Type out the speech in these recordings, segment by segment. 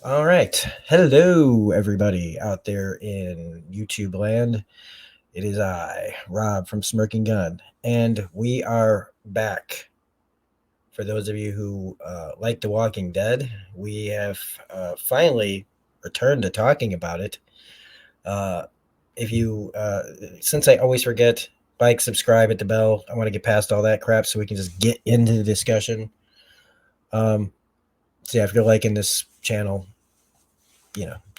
All right. Hello, everybody out there in YouTube land. It is I, Rob from Smirking Gun, and we are back. For those of you who like The Walking Dead, we have finally returned to talking about it. If you, since I always forget, like, subscribe, hit the bell. I want to get past all that crap so we can just get into the discussion. So yeah, if you're liking this channel,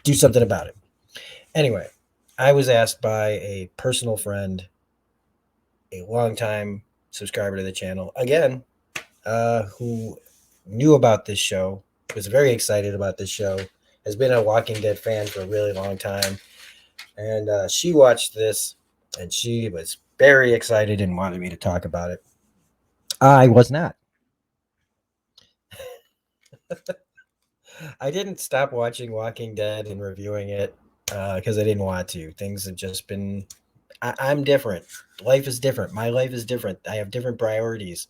do something about it. Anyway, I was asked by a personal friend, a longtime subscriber to the channel, again, who knew about this show, was very excited about this show, has been a Walking Dead fan for a really long time. And she watched this and she was very excited and wanted me to talk about it. I was not. I didn't stop watching Walking Dead and reviewing it because I didn't want to. Things have just been. I'm different. Life is different. My life is different. I have different priorities.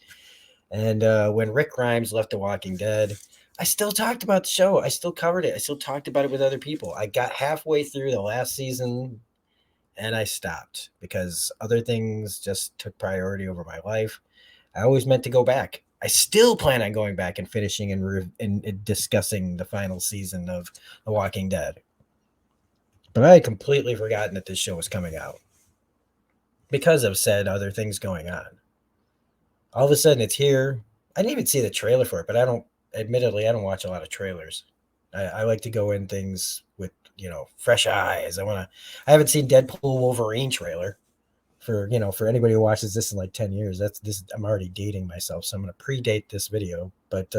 And when Rick Grimes left The Walking Dead, I still talked about the show. I still covered it. I still talked about it with other people. I got halfway through the last season and I stopped because other things just took priority over my life. I always meant to go back. I still plan on going back and finishing and discussing the final season of The Walking Dead. But I had completely forgotten that this show was coming out because of said other things going on. All of a sudden it's here. I didn't even see the trailer for it, but I don't watch a lot of trailers. I like to go in things with, fresh eyes. I haven't seen Deadpool Wolverine trailer for anybody who watches this in like 10 years. I'm already dating myself, so I'm going to predate this video, but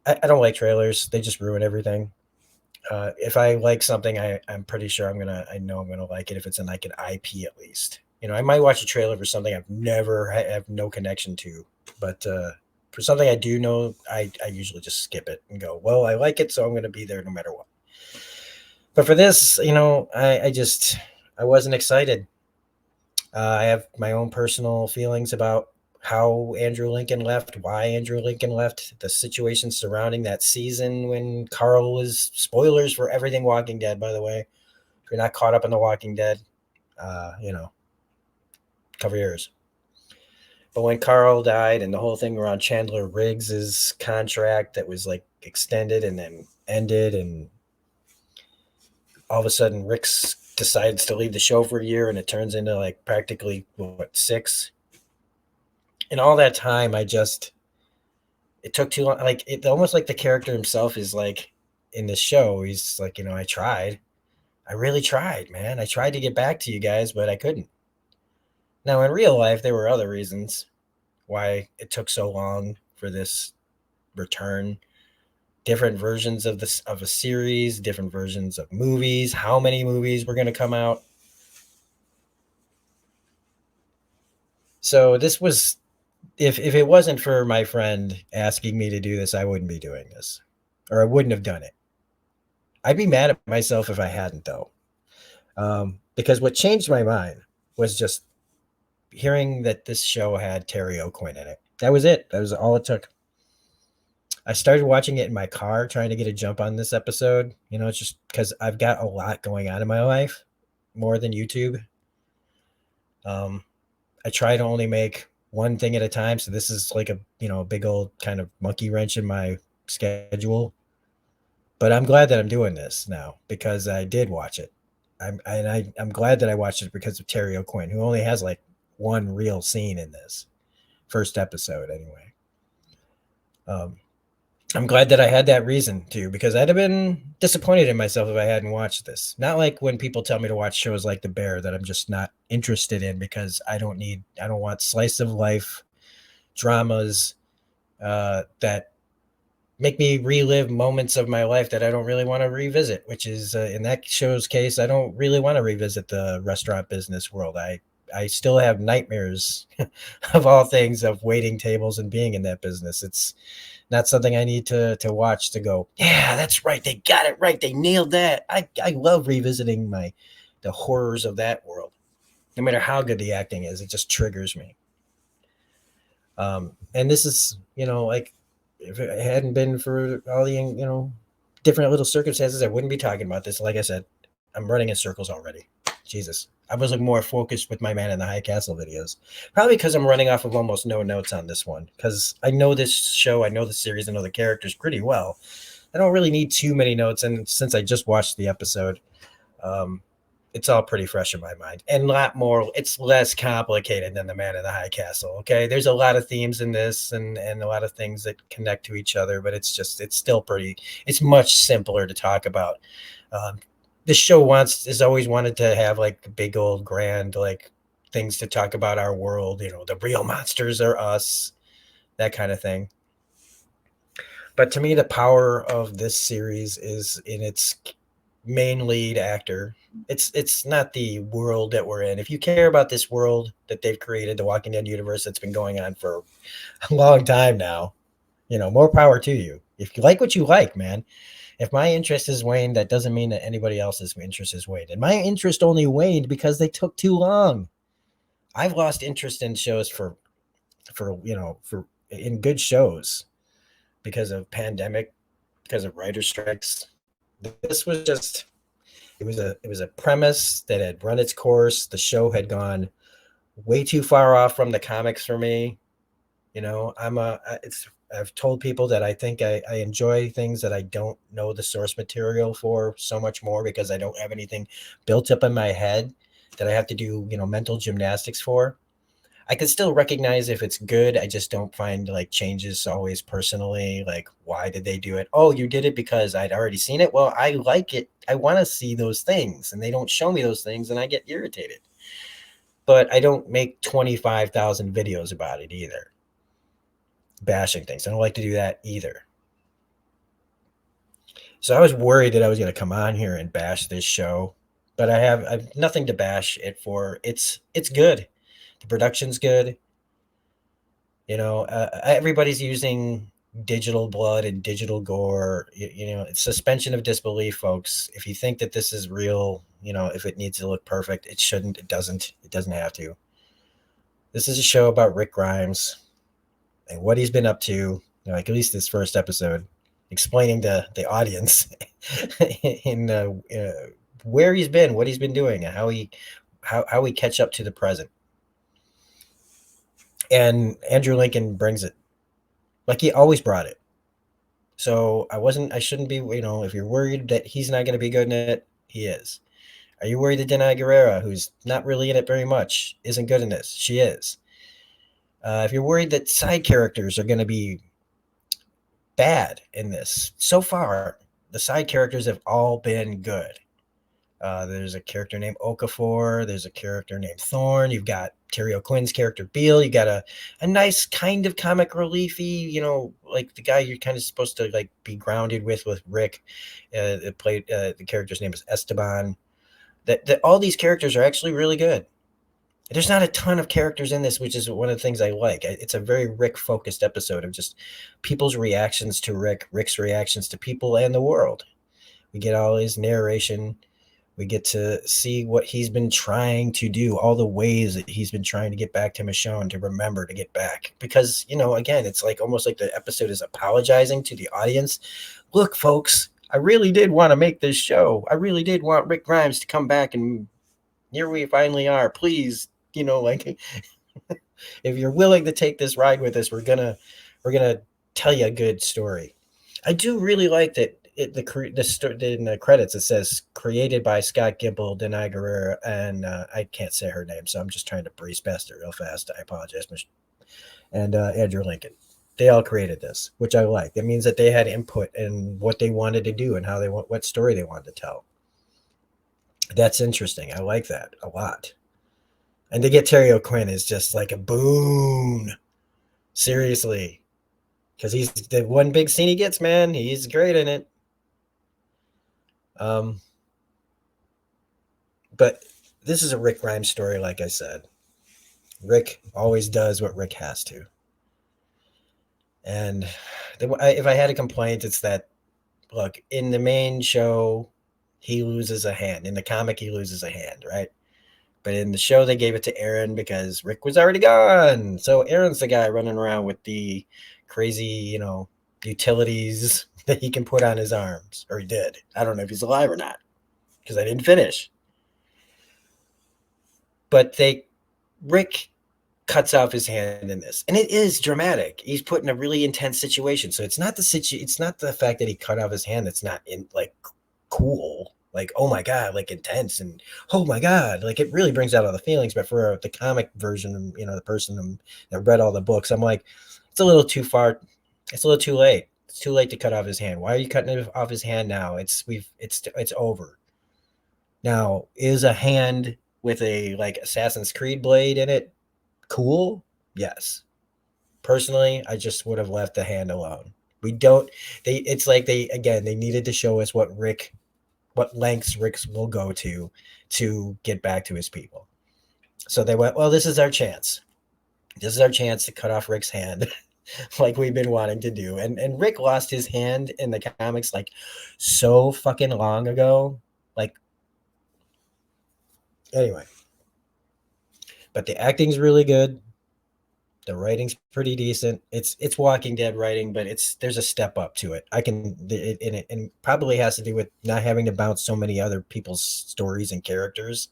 I don't like trailers. They just ruin everything. If I like something, I'm pretty sure I know I'm going to like it if it's in like an IP at least. I might watch a trailer for something I've never have no connection to, but for something I do know, I usually just skip it and go, well, I like it, so I'm going to be there no matter what. But for this, I wasn't excited. I have my own personal feelings about how Andrew Lincoln left, why Andrew Lincoln left, the situation surrounding that season when Carl was, spoilers for everything Walking Dead, by the way. If you're not caught up in The Walking Dead, cover your ears. But when Carl died and the whole thing around Chandler Riggs's contract that was like extended and then ended, and all of a sudden Rick's decides to leave the show for a year and it turns into like practically 6. And all that time, it took too long. Like, it almost like the character himself is like in the show. He's like, I really tried, man. I tried to get back to you guys, but I couldn't. Now, in real life, there were other reasons why it took so long for this return. Different versions of a series, different versions of movies, how many movies were going to come out. So this was, if it wasn't for my friend asking me to do this, I wouldn't be doing this, or I wouldn't have done it. I'd be mad at myself if I hadn't, though, because what changed my mind was just hearing that this show had Terry O'Quinn in it. That was it. That was all it took. I started watching it in my car, trying to get a jump on this episode. It's just because I've got a lot going on in my life, more than YouTube. I try to only make one thing at a time. So this is like a big old kind of monkey wrench in my schedule. But I'm glad that I'm doing this now because I did watch it. I'm glad that I watched it because of Terry O'Quinn, who only has like one real scene in this first episode anyway. I'm glad that I had that reason too, because I'd have been disappointed in myself if I hadn't watched this. Not like when people tell me to watch shows like The Bear that I'm just not interested in because I don't want slice of life dramas that make me relive moments of my life that I don't really want to revisit, which is in that show's case, I don't really want to revisit the restaurant business world. I still have nightmares of all things of waiting tables and being in that business. It's not something I need to watch to go, yeah, that's right. They got it right. They nailed that. I love revisiting the horrors of that world. No matter how good the acting is, it just triggers me. And this is, like if it hadn't been for all the, different little circumstances, I wouldn't be talking about this. Like I said, I'm running in circles already. Jesus. I was like more focused with my Man in the High Castle videos. Probably because I'm running off of almost no notes on this one. Because I know this show, I know the series, I know the characters pretty well. I don't really need too many notes. And since I just watched the episode, um, it's all pretty fresh in my mind and a lot more. It's less complicated than the Man in the High Castle. Okay. There's a lot of themes in this and a lot of things that connect to each other, but it's still it's much simpler to talk about. Um, this show is always wanted to have like big old grand, like things to talk about our world, the real monsters are us, that kind of thing. But to me, the power of this series is in its main lead actor. It's not the world that we're in. If you care about this world that they've created, the Walking Dead universe that's been going on for a long time now, more power to you. If you like what you like, man. If my interest is waned, that doesn't mean that anybody else's interest is waned. And my interest only waned because they took too long. I've lost interest in shows for in good shows because of pandemic, because of writer strikes. This was just it was a premise that had run its course. The show had gone way too far off from the comics for me. I've told people that I think I enjoy things that I don't know the source material for so much more because I don't have anything built up in my head that I have to do, mental gymnastics for. I can still recognize if it's good. I just don't find like changes always personally. Like, why did they do it? Oh, you did it because I'd already seen it. Well, I like it. I want to see those things, and they don't show me those things, and I get irritated. But I don't make 25,000 videos about it either. Bashing things. I don't like to do that either. So I was worried that I was going to come on here and bash this show, but I've nothing to bash it for. It's good. The production's good. Everybody's using digital blood and digital gore. It's suspension of disbelief, folks. If you think that this is real, if it needs to look perfect, it shouldn't. It doesn't have to. This is a show about Rick Grimes and what he's been up to, like at least this first episode, explaining to the audience in where he's been, what he's been doing, and how we catch up to the present. And Andrew Lincoln brings it like he always brought it. So I shouldn't be, if you're worried that he's not going to be good in it, he is. Are you worried that Denai Guerrera, who's not really in it very much, isn't good in this? She is. If you're worried that side characters are going to be bad in this, so far, the side characters have all been good. There's a character named Okafor. There's a character named Thorn. You've got Terry O'Quinn's character Beale. You got a nice kind of comic reliefy, like the guy you're kind of supposed to like be grounded with Rick. Played the character's name is Esteban. That all these characters are actually really good. There's not a ton of characters in this, which is one of the things I like. It's a very Rick focused episode of just people's reactions to Rick's reactions to people and the world. We get all his narration. We get to see what he's been trying to do, all the ways that he's been trying to get back to Michonne, to remember to get back. Because, again, it's like almost like the episode is apologizing to the audience. Look, folks, I really did want to make this show. I really did want Rick Grimes to come back, and here we finally are. Please, like if you're willing to take this ride with us, we're gonna tell you a good story. I do really like that in the credits it says created by Scott Gimple, Denai Guerrera, and I can't say her name, so I'm just trying to breeze past it real fast. I apologize, and Andrew Lincoln. They all created this, which I like. That means that they had input in what they wanted to do and what story they wanted to tell. That's interesting. I like that a lot. And to get Terry O'Quinn is just like a boon. Seriously. because he's the one big scene he gets, man. He's great in it. Um, but this is a Rick Grimes story, like I said. Rick always does what Rick has to. And if I had a complaint, it's that look, in the main show, he loses a hand. In the comic, he loses a hand, right? But in the show, they gave it to Aaron because Rick was already gone. So Aaron's the guy running around with the crazy, utilities that he can put on his arms, or he did. I don't know if he's alive or not because I didn't finish. But Rick cuts off his hand in this, and it is dramatic. He's put in a really intense situation. So it's not it's not the fact that he cut off his hand that's not in like cool, like oh my god, like intense, and oh my god, like it really brings out all the feelings. But for the comic version, the person that read all the books, I'm like, it's a little too far. It's a little too late. It's too late to cut off his hand. Why are you cutting off his hand now? It's over. Now, is a hand with a like Assassin's Creed blade in it cool? Yes. Personally, I just would have left the hand alone. We don't it's like they needed to show us what lengths Rick will go to get back to his people. So they went, well, this is our chance. This is our chance to cut off Rick's hand like we've been wanting to do. And Rick lost his hand in the comics like so fucking long ago. Like anyway, but the acting's really good. The writing's pretty decent. It's Walking Dead writing, but there's a step up to it. And probably has to do with not having to bounce so many other people's stories and characters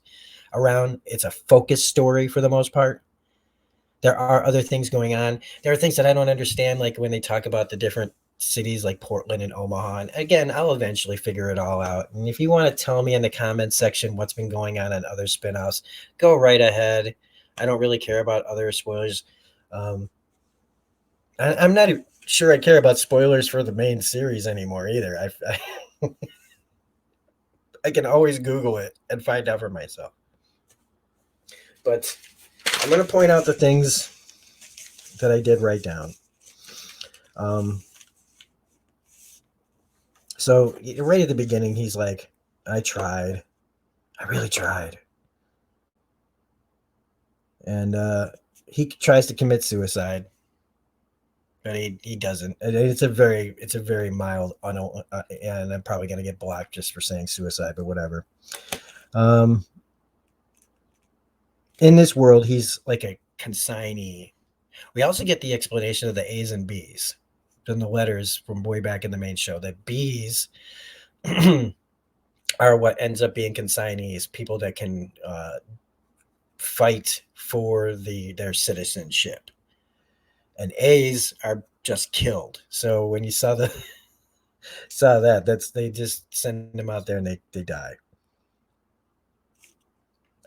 around. It's a focused story for the most part. There are other things going on. There are things that I don't understand, like when they talk about the different cities like Portland and Omaha. And again, I'll eventually figure it all out. And if you want to tell me in the comments section what's been going on other spinoffs, go right ahead. I don't really care about other spoilers. I'm not sure I care about spoilers for the main series anymore either. I can always Google it and find out for myself. But I'm going to point out the things that I did write down. So right at the beginning, he's like, I tried. I really tried. And he tries to commit suicide, but he doesn't. It's a very mild, and I'm probably going to get blocked just for saying suicide, but whatever. In this world, he's like a consignee. We also get the explanation of the A's and B's from the letters from way back in the main show. That B's are what ends up being consignees, people that can fight for their citizenship, and A's are just killed. So when you saw that's they just send them out there and they die.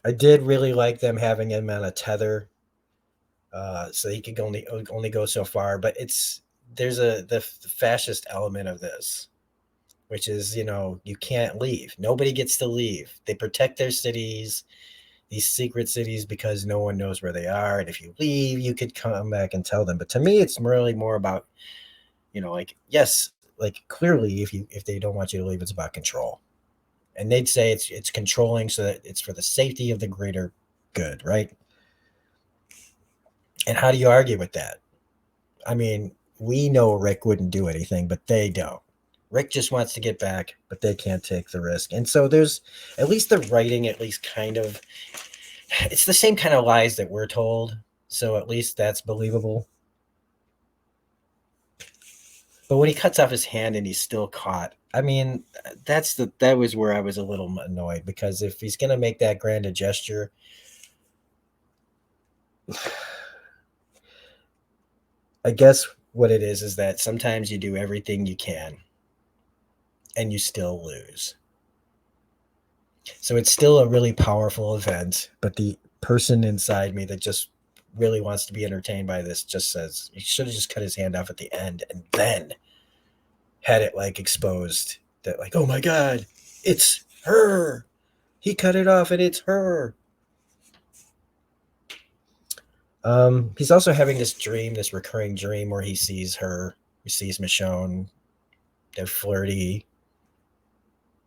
I did really like them having him on a tether, so he could only go so far. But there's the fascist element of this, which is you can't leave. Nobody gets to leave. They protect their cities, these secret cities, because no one knows where they are. And if you leave, you could come back and tell them. But to me, it's really more about like yes, like clearly, if they don't want you to leave, it's about control. And they'd say it's controlling so that it's for the safety of the greater good, right? And how do you argue with that? I mean, we know Rick wouldn't do anything, but they don't. Rick just wants to get back, but they can't take the risk. And so there's at least the writing, at least kind of, it's the same kind of lies that we're told. So at least that's believable. But when he cuts off his hand and he's still caught, I mean, that was where I was a little annoyed, because if he's going to make that grand a gesture, I guess what it is that sometimes you do everything you can and you still lose. So it's still a really powerful event, but the person inside me that just really wants to be entertained by this just says he should have just cut his hand off at the end and then had it like exposed that like, oh my God, it's her. He cut it off and it's her. He's also having this recurring dream where he sees her He sees Michonne. They're flirty.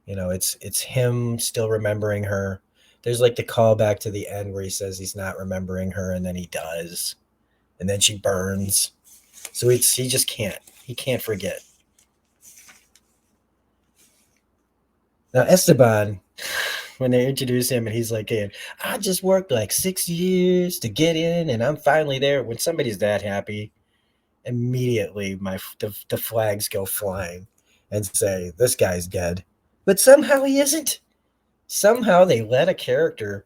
It's him still remembering her. There's like the callback to the end where he says he's not remembering her, and then he does, and then she burns. So he just can't. He can't forget. Now Esteban, when they introduce him, and he's like, hey, I just worked like 6 years to get in, and I'm finally there. When somebody's that happy, immediately the flags go flying and say this guy's dead. But somehow he isn't. Somehow they let a character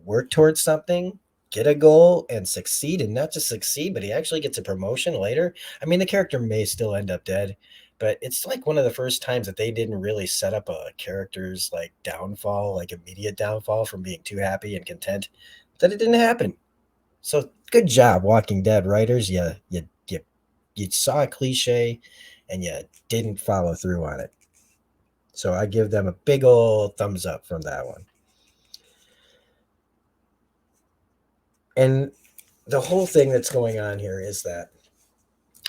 work towards something, get a goal, and succeed, and not just succeed, but he actually gets a promotion later. I mean, the character may still end up dead, but it's like one of the first times that they didn't really set up a character's like downfall, like immediate downfall from being too happy and content. That it didn't happen. So good job, Walking Dead writers. You saw a cliche and you didn't follow through on it. So I give them a big old thumbs up from that one. And the whole thing that's going on here is that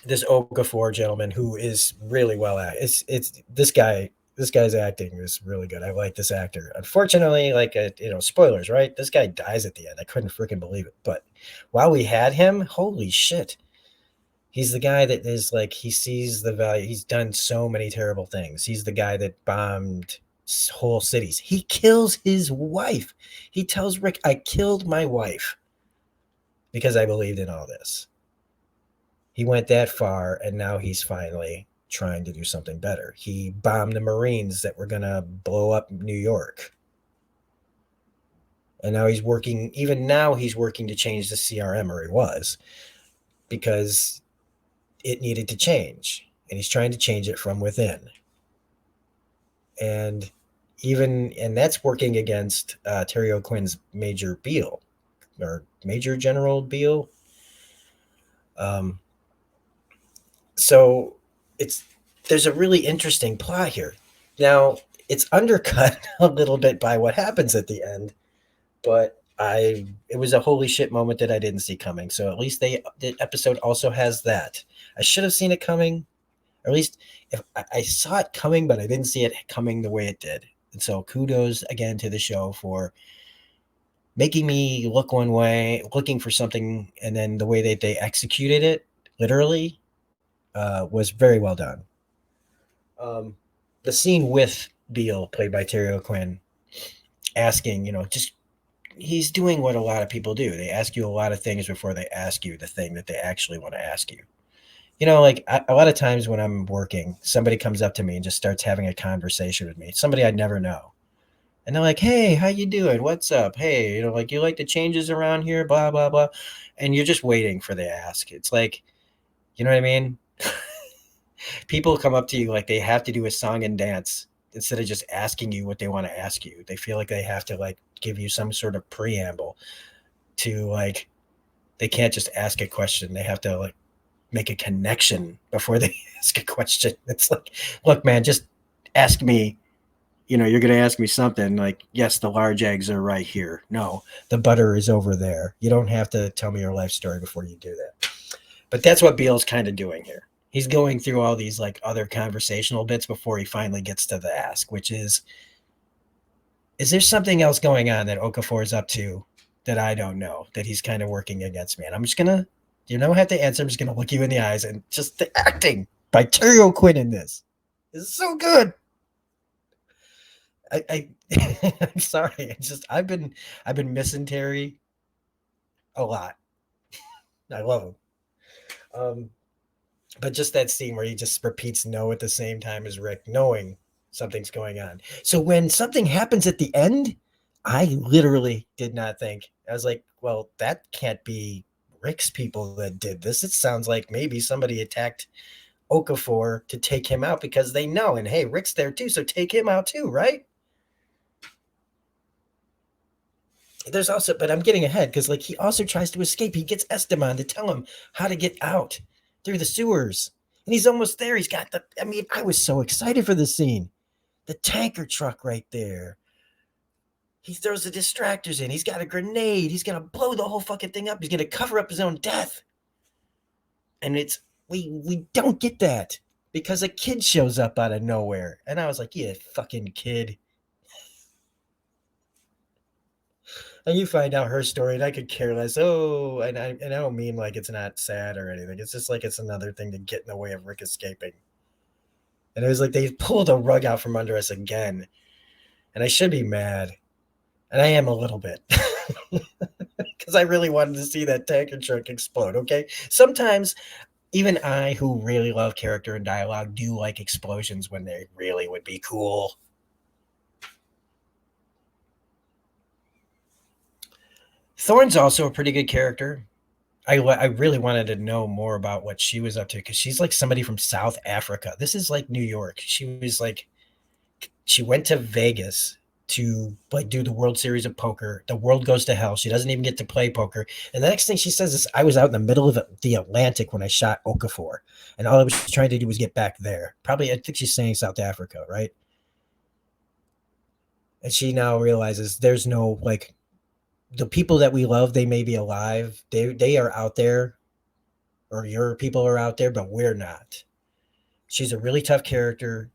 this Okafor gentleman, who is really well at it's this guy. This guy's acting is really good. I like this actor. Unfortunately, spoilers, right? This guy dies at the end. I couldn't freaking believe it. But while we had him, holy shit. He's the guy that is like, he sees the value. He's done so many terrible things. He's the guy that bombed whole cities. He kills his wife. He tells Rick, I killed my wife because I believed in all this. He went that far, and now he's finally trying to do something better. He bombed the Marines that were going to blow up New York. And now he's working to change the CRM, or he was, because it needed to change. And he's trying to change it from within. And that's working against Terry O'Quinn's Major Beale, or Major General Beale. So there's a really interesting plot here. Now, it's undercut a little bit by what happens at the end, but it was a holy shit moment that I didn't see coming. So at least the episode also has that. I should have seen it coming, or at least if I saw it coming, but I didn't see it coming the way it did. And so kudos again to the show for making me look one way, looking for something, and then the way that they executed it, literally, was very well done. The scene with Beale, played by Terry O'Quinn, asking, just he's doing what a lot of people do. They ask you a lot of things before they ask you the thing that they actually want to ask you. Like a lot of times when I'm working, somebody comes up to me and just starts having a conversation with me, somebody I'd never know. And they're like, hey, how you doing? What's up? Hey, you like the changes around here, blah, blah, blah. And you're just waiting for the ask. It's like, you know what I mean? People come up to you like they have to do a song and dance instead of just asking you what they want to ask you. They feel like they have to like give you some sort of preamble to like, they can't just ask a question. They have to like make a connection before they ask a question. It's like, look, man, just ask me. You're going to ask me something like, yes, the large eggs are right here. No, the butter is over there. You don't have to tell me your life story before you do that. But that's what Beale's kind of doing here. He's going through all these like other conversational bits before he finally gets to the ask, which is there something else going on that Okafor is up to that I don't know, that he's kind of working against me? And I'm just going to, you don't have to answer. I'm just going to look you in the eyes, and just the acting by Terry O'Quinn in this is so good. I'm sorry. It's just I've been missing Terry a lot. I love him. But just that scene where he just repeats no at the same time as Rick, knowing something's going on. So when something happens at the end, I literally did not think. I was like, well, that can't be Rick's people that did this. It sounds like maybe somebody attacked Okafor to take him out because they know. And hey, Rick's there too, so take him out too, right? There's also, but I'm getting ahead because like he also tries to escape. He gets Esteban to tell him how to get out through the sewers, and he's almost there. He's got I was so excited for this scene. The tanker truck right there. He throws the distractors in. He's got a grenade. He's gonna blow the whole fucking thing up. He's gonna cover up his own death. And it's We don't get that because a kid shows up out of nowhere. And I was like, yeah, fucking kid. And you find out her story, and I could care less. Oh, and I don't mean like it's not sad or anything. It's just like it's another thing to get in the way of Rick escaping. And it was like they pulled a rug out from under us again. And I should be mad. And I am a little bit. Because I really wanted to see that tanker truck explode. Okay. Sometimes even I, who really love character and dialogue, do like explosions when they really would be cool. Thorne's also a pretty good character. I really wanted to know more about what she was up to because she's like somebody from South Africa. This is like New York. She went to Vegas to like do the World Series of Poker. The world goes to hell. She doesn't even get to play poker. And the next thing she says is, "I was out in the middle of the Atlantic when I shot Okafor, and all I was trying to do was get back there." Probably, I think she's saying South Africa, right? And she now realizes there's no like the people that we love. They may be alive. They are out there, or your people are out there, but we're not. She's a really tough character,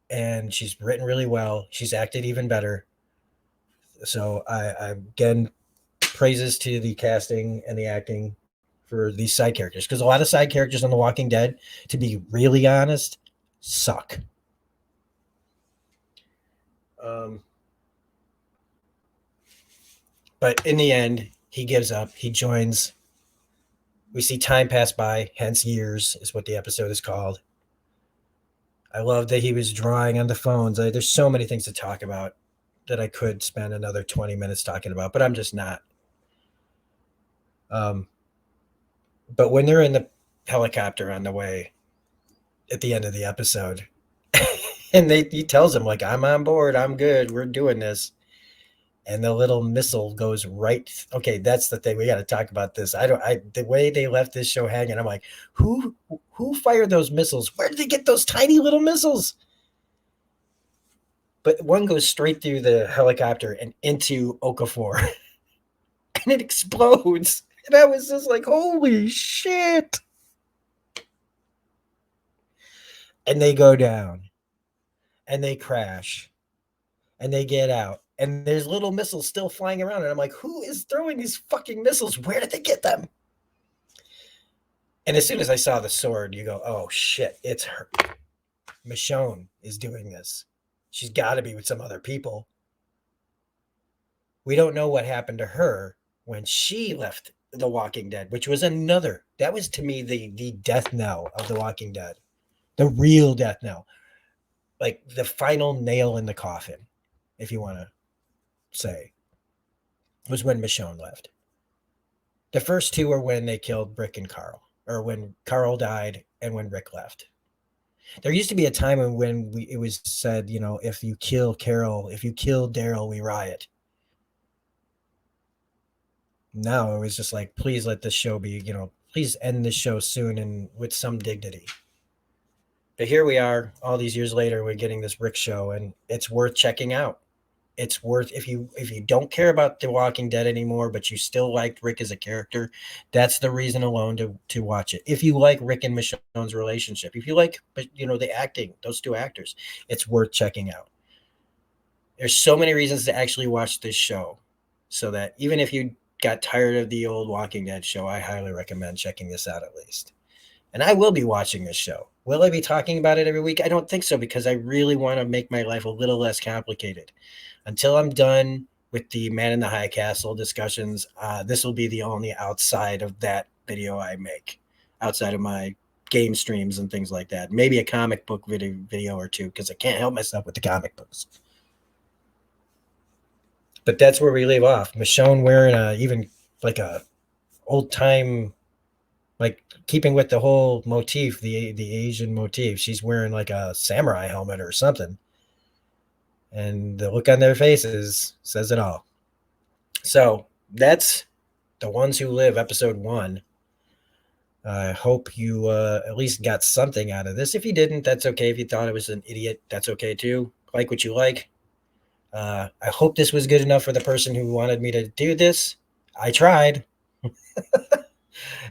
and she's written really well. She's acted even better. So I again praises to the casting and the acting for these side characters because a lot of side characters on The Walking Dead, to be really honest, suck. Um, but in the end, he gives up. He joins. We see time pass by, hence years is what the episode is called. I love that he was drawing on the phones. There's so many things to talk about that I could spend another 20 minutes talking about, but I'm just not. Um, but when they're in the helicopter on the way at the end of the episode, and he tells him like, "I'm on board, I'm good, we're doing this," and the little missile goes right. Okay, that's the thing, we got to talk about this. I the way they left this show hanging, I'm like, who fired those missiles? Where did they get those tiny little missiles? But one goes straight through the helicopter and into Okafor, and it explodes. And I was just like, holy shit. And they go down and they crash and they get out. And there's little missiles still flying around. And I'm like, who is throwing these fucking missiles? Where did they get them? And as soon as I saw the sword, you go, oh shit, it's her. Michonne is doing this. She's got to be with some other people. We don't know what happened to her when she left The Walking Dead, which was that was to me the death knell of The Walking Dead. The real death knell. Like the final nail in the coffin, if you want to say, was when Michonne left. The first two are when they killed Rick and Carl, or when Carl died and when Rick left. There used to be a time when it was said, if you kill Carol, if you kill Daryl, we riot. Now it was just like, please let this show be, please end this show soon and with some dignity. But here we are, all these years later, we're getting this Rick show, and it's worth checking out. It's worth, if you don't care about The Walking Dead anymore, but you still liked Rick as a character, that's the reason alone to watch it. If you like Rick and Michonne's relationship, if you like, the acting, those two actors, it's worth checking out. There's so many reasons to actually watch this show, so that even if you got tired of the old Walking Dead show, I highly recommend checking this out at least. And I will be watching this show. Will I be talking about it every week? I don't think so, because I really want to make my life a little less complicated. Until I'm done with the Man in the High Castle discussions, this will be the only outside of that video I make, outside of my game streams and things like that. Maybe a comic book video or two, because I can't help myself with the comic books. But that's where we leave off. Michonne wearing even like a old time, like keeping with the whole motif, the Asian motif. She's wearing like a samurai helmet or something, and the look on their faces says it all. So that's The Ones Who Live, episode 1. I hope you at least got something out of this. If you didn't, that's okay. If you thought I was an idiot, that's okay too. Like what you like. I hope this was good enough for the person who wanted me to do this. I tried.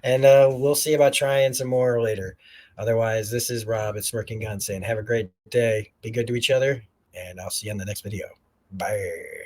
And we'll see about trying some more later. Otherwise, this is Rob at Smirking Gun saying, have a great day. Be good to each other. And I'll see you in the next video. Bye.